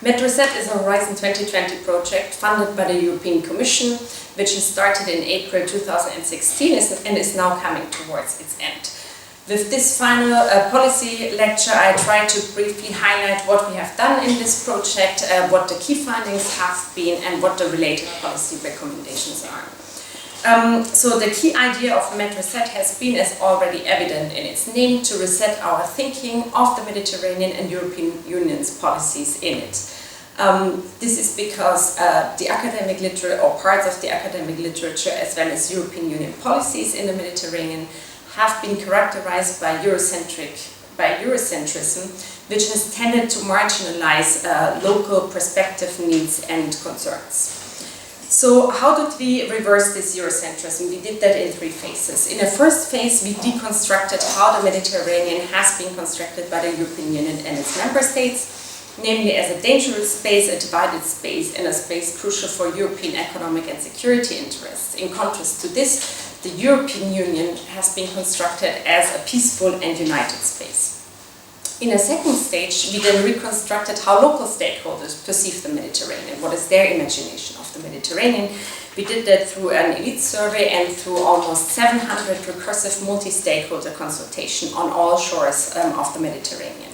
MEDRESET is a Horizon 2020 project funded by the European Commission, which has started in April 2016 and is now coming towards its end. With this final policy lecture, I try to briefly highlight what we have done in this project, what the key findings have been, and what the related policy recommendations are. So the key idea of MEDRESET has been, as already evident in its name, to reset our thinking of the Mediterranean and European Union's policies in it. This is because the academic literature, or parts of the academic literature, as well as European Union policies in the Mediterranean, have been characterized by Eurocentrism, which has tended to marginalize local perspective, needs and concerns. So how did we reverse this Eurocentrism? We did that in 3 phases. In the first phase, we deconstructed how the Mediterranean has been constructed by the European Union and its member states, namely as a dangerous space, a divided space, and a space crucial for European economic and security interests. In contrast to this, the European Union has been constructed as a peaceful and united space. In a second stage, we then reconstructed how local stakeholders perceive the Mediterranean, what is their imagination of the Mediterranean. We did that through an elite survey and through almost 700 recursive multi-stakeholder consultation on all shores of the Mediterranean.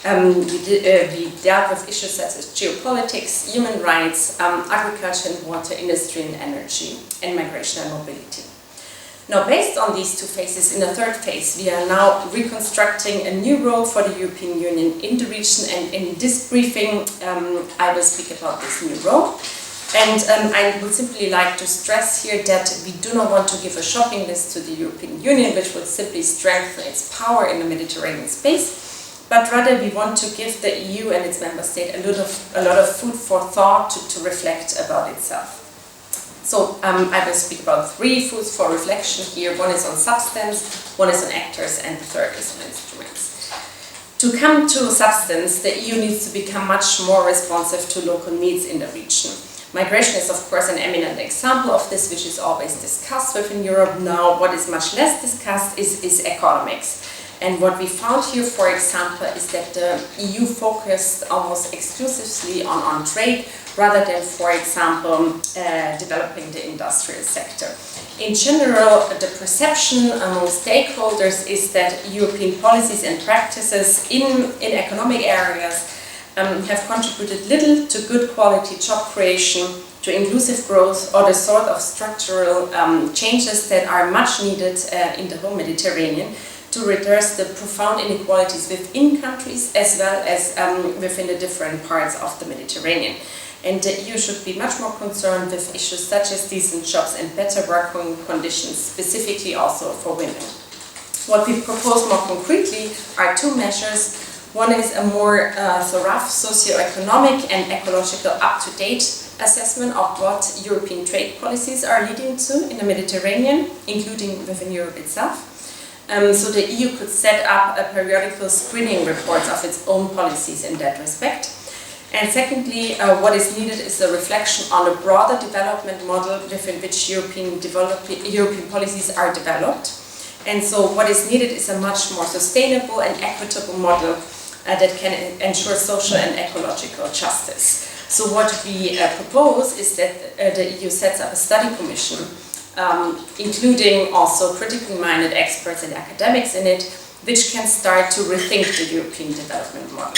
We dealt with issues such as geopolitics, human rights, agriculture and water, industry and energy, and migration and mobility. Now, based on these 2 phases, in the third phase, we are now reconstructing a new role for the European Union in the region, and in this briefing, I will speak about this new role. And I would simply like to stress here that we do not want to give a shopping list to the European Union, which would simply strengthen its power in the Mediterranean space, but rather we want to give the EU and its member state a lot of food for thought to reflect about itself. So I will speak about 3 foods for reflection here. One is on substance, one is on actors, and the third is on instruments. To come to substance, the EU needs to become much more responsive to local needs in the region. Migration is, of course, an eminent example of this, which is always discussed within Europe. Now, what is much less discussed is economics. And what we found here, for example, is that the EU focused almost exclusively on trade, rather than, for example, developing the industrial sector. In general, the perception among stakeholders is that European policies and practices in economic areas have contributed little to good quality job creation, to inclusive growth, or the sort of structural changes that are much needed in the whole Mediterranean to redress the profound inequalities within countries as well as within the different parts of the Mediterranean. And the EU should be much more concerned with issues such as decent jobs and better working conditions, specifically also for women. What we propose more concretely are 2 measures. One is a more thorough socio-economic and ecological up-to-date assessment of what European trade policies are leading to in the Mediterranean, including within Europe itself. So the EU could set up a periodical screening report of its own policies in that respect. And secondly, what is needed is a reflection on the broader development model within which European policies are developed. And so what is needed is a much more sustainable and equitable model that can ensure social and ecological justice. So what we propose is that the EU sets up a study commission, including also critically minded experts and academics in it, which can start to rethink the European development model.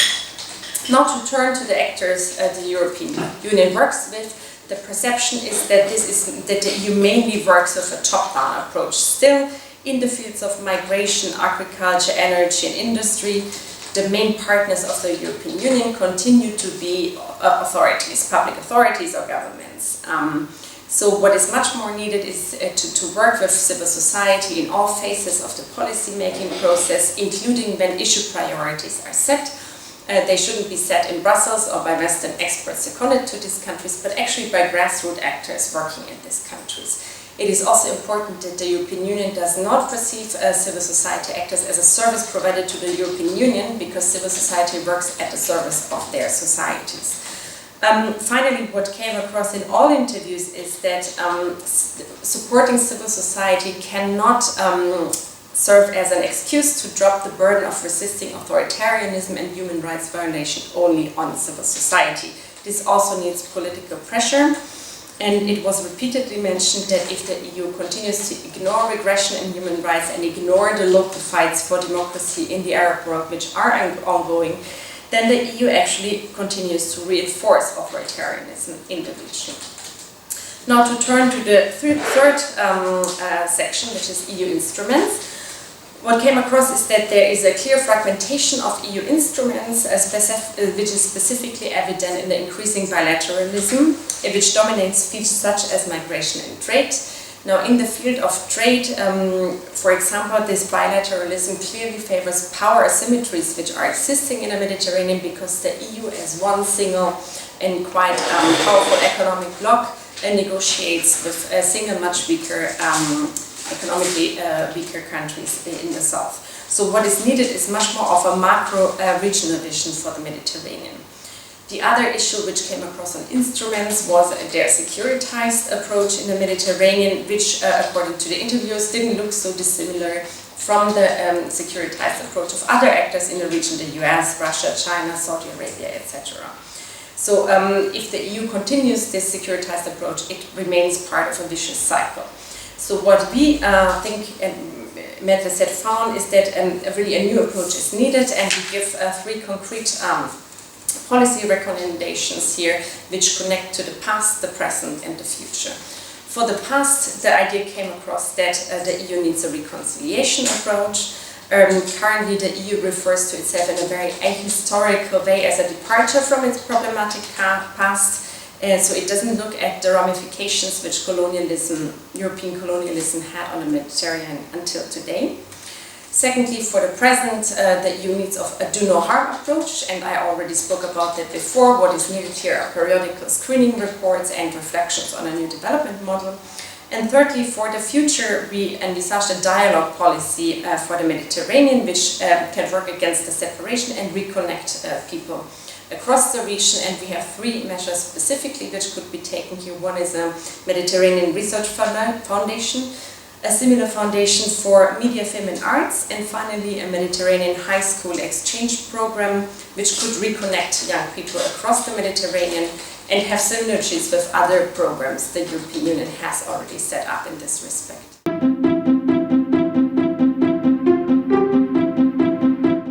Now to turn to the actors the European Union works with, the perception is that that the EU mainly works with a top-down approach. Still, in the fields of migration, agriculture, energy and industry, the main partners of the European Union continue to be authorities, public authorities or governments. So what is much more needed is to work with civil society in all phases of the policy-making process, including when issue priorities are set. They shouldn't be set in Brussels or by Western experts seconded to these countries, but actually by grassroots actors working in these countries. It is also important that the European Union does not perceive civil society actors as a service provided to the European Union, because civil society works at the service of their societies. Finally, what came across in all interviews is that supporting civil society cannot serve as an excuse to drop the burden of resisting authoritarianism and human rights violation only on civil society. This also needs political pressure, and it was repeatedly mentioned that if the EU continues to ignore regression in human rights and ignore the local fights for democracy in the Arab world, which are ongoing, then the EU actually continues to reinforce authoritarianism in the region. Now to turn to the third section, which is EU instruments. What came across is that there is a clear fragmentation of EU instruments, which is specifically evident in the increasing bilateralism, which dominates fields such as migration and trade. Now, in the field of trade, for example, this bilateralism clearly favors power asymmetries which are existing in the Mediterranean, because the EU, as one single and quite powerful economic bloc, negotiates with a single, much weaker economically weaker countries in the south. So what is needed is much more of a macro regional vision for the Mediterranean. The other issue which came across on instruments was their securitized approach in the Mediterranean, which according to the interviews didn't look so dissimilar from the securitized approach of other actors in the region, the US, Russia, China, Saudi Arabia, etc. So if the EU continues this securitized approach, it remains part of a vicious cycle. So what we think MEDRESET found is that really a new approach is needed, and we give 3 concrete policy recommendations here which connect to the past, the present and the future. For the past, the idea came across that the EU needs a reconciliation approach. Currently the EU refers to itself in a very ahistorical way as a departure from its problematic past. So it doesn't look at the ramifications which colonialism, European colonialism had on the Mediterranean until today. Secondly, for the present, the EU needs a do-no-harm approach, and I already spoke about that before. What is needed here are periodical screening reports and reflections on a new development model. And thirdly, for the future, we envisage a dialogue policy for the Mediterranean, which can work against the separation and reconnect people across the region. And we have 3 measures specifically which could be taken here. One is a Mediterranean Research Foundation, a similar foundation for media, film and arts, and finally a Mediterranean high school exchange program which could reconnect young people across the Mediterranean and have synergies with other programs the European Union has already set up in this respect.